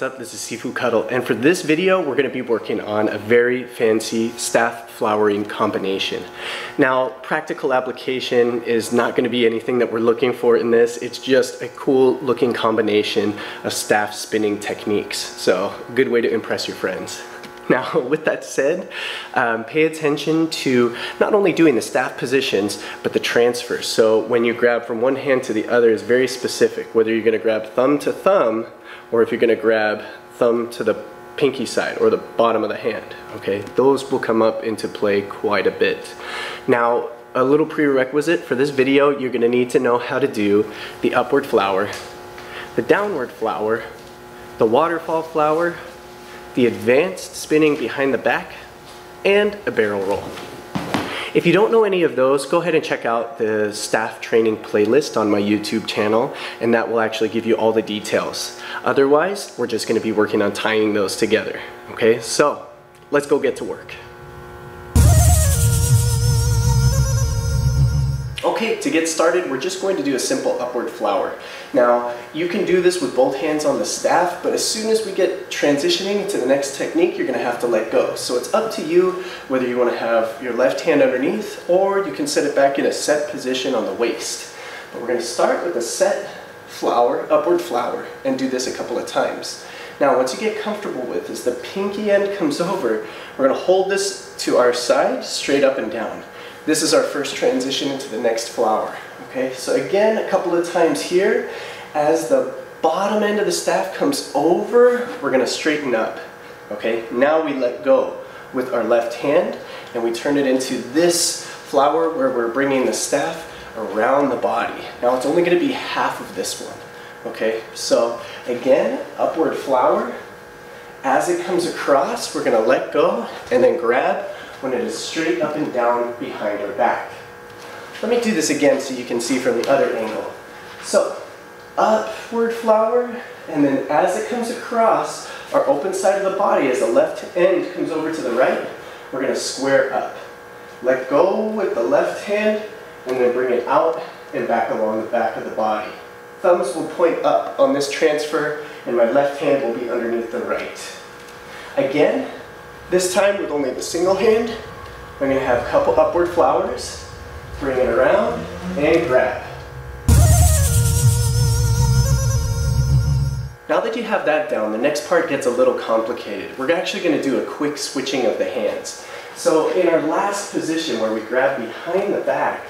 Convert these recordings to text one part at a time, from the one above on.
what's up? This is Sifu Cuddle, and for this video we're going to be working on a very fancy staff flowering combination. Now, practical application is not going to be anything that we're looking for in this. It's just a cool looking combination of staff spinning techniques. So, a good way to impress your friends. Now, with that said, pay attention to not only doing the staff positions, but the transfers. So when you grab from one hand to the other is very specific, whether you're going to grab thumb to thumb, or if you're going to grab thumb to the pinky side, or the bottom of the hand, okay? Those will come up into play quite a bit. Now, a little prerequisite for this video, you're going to need to know how to do the upward flower, the downward flower, the waterfall flower, the advanced spinning behind the back, and a barrel roll. If you don't know any of those, go ahead and check out the staff training playlist on my YouTube channel, and that will actually give you all the details. Otherwise, we're just going to be working on tying those together. Okay, so let's go get to work. Okay, to get started, we're just going to do a simple upward flower. Now, you can do this with both hands on the staff, but as soon as we get transitioning to the next technique, you're going to have to let go. So it's up to you whether you want to have your left hand underneath, or you can set it back in a set position on the waist. But we're going to start with a set flower, upward flower, and do this a couple of times. Now, once you get comfortable with this, the pinky end comes over, we're going to hold this to our side, straight up and down. This is our first transition into the next flower. Okay, so again, a couple of times here. As the bottom end of the staff comes over, we're going to straighten up. Okay, now we let go with our left hand, and we turn it into this flower where we're bringing the staff around the body. Now it's only going to be half of this one. Okay, so again, upward flower. As it comes across, we're going to let go and then grab when it is straight up and down behind our back. Let me do this again so you can see from the other angle. So, upward flower, and then as it comes across our open side of the body, as the left end comes over to the right, we're going to square up. Let go with the left hand, and then bring it out and back along the back of the body. Thumbs will point up on this transfer, and my left hand will be underneath the right. Again, this time with only the single hand, I'm going to have a couple upward flowers, bring it around, and grab. Now that you have that down, the next part gets a little complicated. We're actually going to do a quick switching of the hands. So in our last position where we grab behind the back,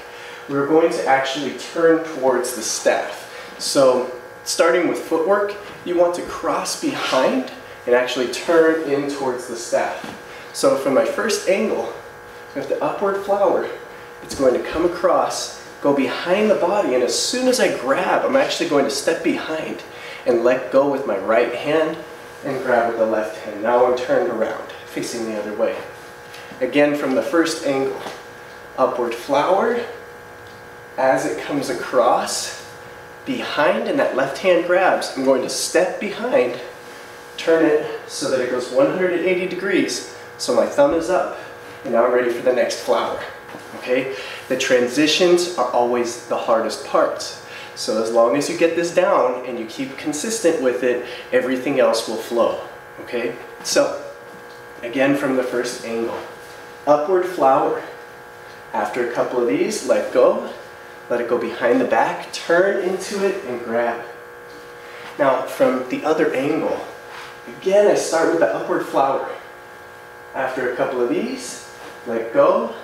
we're going to actually turn towards the staff. So starting with footwork, you want to cross behind and actually turn in towards the staff. So from my first angle, with the upward flower, it's going to come across, go behind the body, and as soon as I grab, I'm actually going to step behind and let go with my right hand and grab with the left hand. Now I'm turned around, facing the other way. Again, from the first angle, upward flower, as it comes across, behind, and that left hand grabs, I'm going to step behind, turn it so that it goes 180 degrees, so my thumb is up, and now I'm ready for the next flower. Okay? The transitions are always the hardest parts. So as long as you get this down and you keep consistent with it, everything else will flow. Okay? So, again from the first angle. Upward flower. After a couple of these, let go. Let it go behind the back, turn into it, and grab. Now, from the other angle, again, I start with the upward flower. After a couple of these, let go,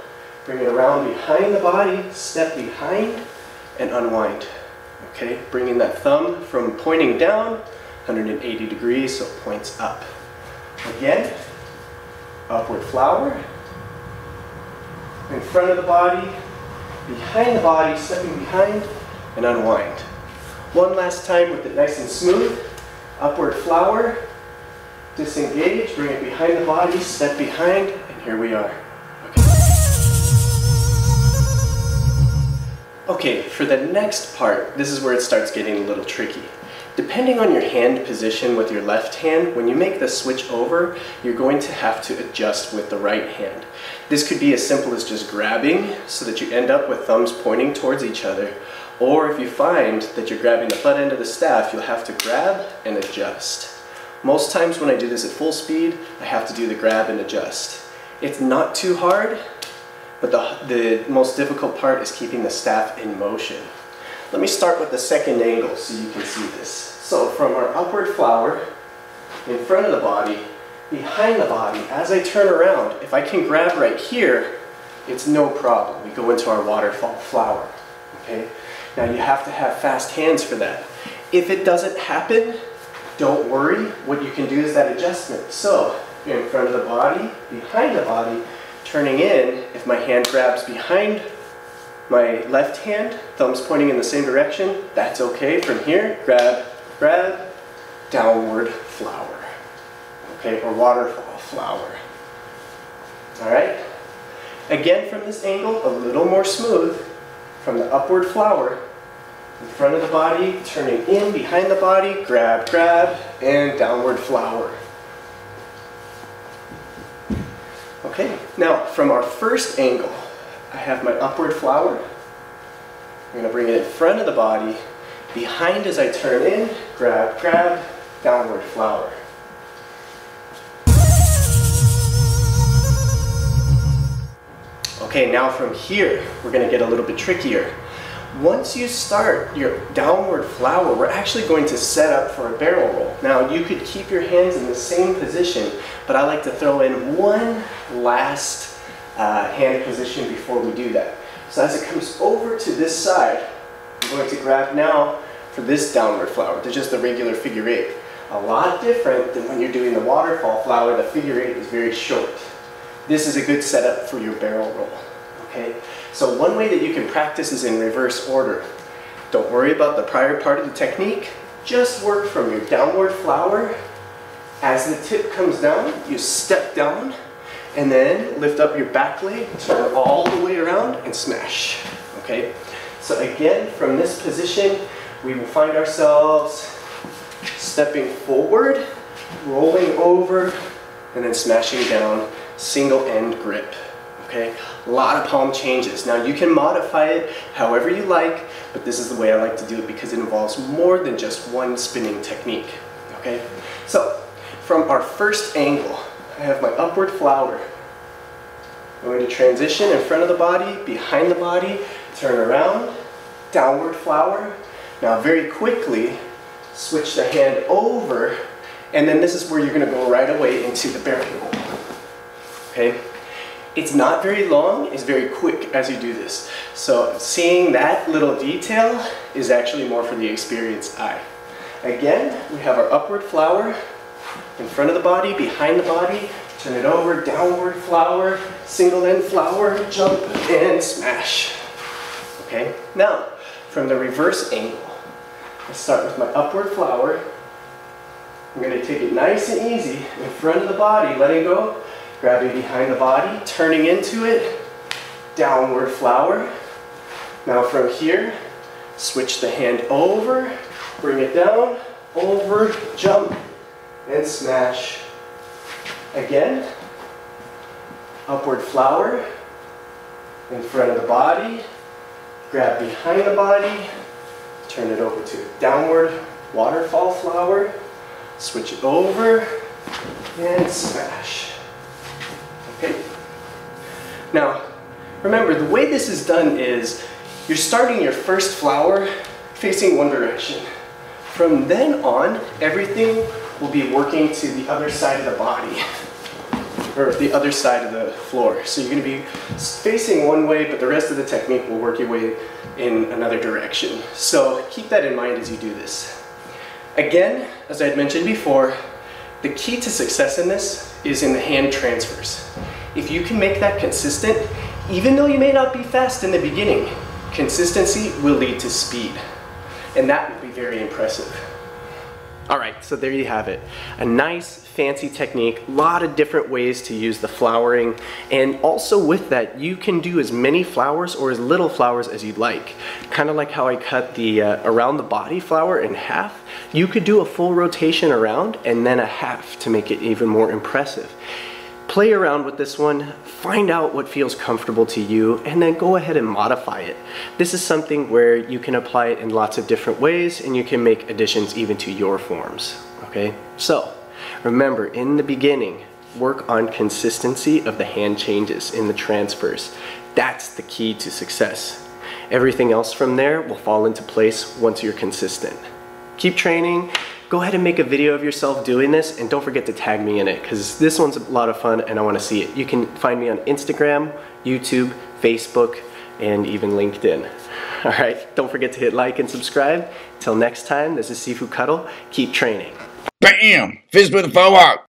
bring it around behind the body, step behind, and unwind. Okay, bringing that thumb from pointing down, 180 degrees, so it points up. Again, upward flower, in front of the body, behind the body, stepping behind, and unwind. One last time with it nice and smooth, upward flower, disengage, bring it behind the body, step behind, and here we are. Okay, for the next part, this is where it starts getting a little tricky. Depending on your hand position with your left hand, when you make the switch over, you're going to have to adjust with the right hand. This could be as simple as just grabbing so that you end up with thumbs pointing towards each other, or if you find that you're grabbing the butt end of the staff, you'll have to grab and adjust. Most times when I do this at full speed, I have to do the grab and adjust. It's not too hard, but the most difficult part is keeping the staff in motion. Let me start with the second angle so you can see this. So from our upward flower, in front of the body, behind the body, as I turn around, if I can grab right here, it's no problem. We go into our waterfall flower, okay? Now you have to have fast hands for that. If it doesn't happen, don't worry. What you can do is that adjustment. So, in front of the body, behind the body, turning in, if my hand grabs behind my left hand, thumbs pointing in the same direction, that's okay. From here, grab, grab, downward flower, okay, or waterfall flower. All right? Again, from this angle, a little more smooth, from the upward flower, in front of the body, turning in behind the body, grab, grab, and downward flower. Okay, now from our first angle, I have my upward flower. I'm going to bring it in front of the body, behind as I turn in, grab, grab, downward flower. Okay, now from here, we're going to get a little bit trickier. Once you start your downward flower, we're actually going to set up for a barrel roll. Now, you could keep your hands in the same position, but I like to throw in one last hand position before we do that. So as it comes over to this side, I'm going to grab now for this downward flower, to just the regular figure eight. A lot different than when you're doing the waterfall flower. The figure eight is very short. This is a good setup for your barrel roll. Okay? So one way that you can practice is in reverse order. Don't worry about the prior part of the technique. Just work from your downward flower. As the tip comes down, you step down, and then lift up your back leg, turn all the way around, and smash. Okay? So again, from this position, we will find ourselves stepping forward, rolling over, and then smashing down, single end grip. Okay? A lot of palm changes. Now you can modify it however you like, but this is the way I like to do it because it involves more than just one spinning technique. Okay? So, from our first angle, I have my upward flower. I'm going to transition in front of the body, behind the body, turn around, downward flower. Now very quickly, switch the hand over, and then this is where you're going to go right away into the barrel roll. Okay? It's not very long, it's very quick as you do this. So seeing that little detail is actually more for the experienced eye. Again, we have our upward flower in front of the body, behind the body, turn it over, downward flower, single end flower, jump and smash. Okay, now from the reverse angle, I start with my upward flower. I'm going to take it nice and easy in front of the body, letting go. Grabbing behind the body, turning into it, downward flower. Now from here, switch the hand over, bring it down, over, jump, and smash. Again, upward flower, in front of the body, grab behind the body, turn it over to downward waterfall flower, switch it over, and smash. Okay. Now, remember, the way this is done is you're starting your first flower facing one direction. From then on, everything will be working to the other side of the body, or the other side of the floor. So you're going to be facing one way, but the rest of the technique will work your way in another direction. So keep that in mind as you do this. Again, as I had mentioned before, the key to success in this is in the hand transfers. If you can make that consistent, even though you may not be fast in the beginning, consistency will lead to speed. And that will be very impressive. All right, so there you have it. A nice, fancy technique, a lot of different ways to use the flowering, and also with that, you can do as many flowers or as little flowers as you'd like. Kind of like how I cut the around the body flower in half. You could do a full rotation around and then a half to make it even more impressive. Play around with this one, find out what feels comfortable to you, and then go ahead and modify it. This is something where you can apply it in lots of different ways, and you can make additions even to your forms, okay? So, Remember, in the beginning, work on consistency of the hand changes in the transfers. That's the key to success. Everything else from there will fall into place once you're consistent. Keep training. Go ahead and make a video of yourself doing this, and don't forget to tag me in it, because this one's a lot of fun and I want to see it. You can find me on Instagram, YouTube, Facebook, and even LinkedIn. Alright, don't forget to hit like and subscribe. Till next time, this is Sifu Cuddle. Keep training. Bam! Fist with a faux hawk.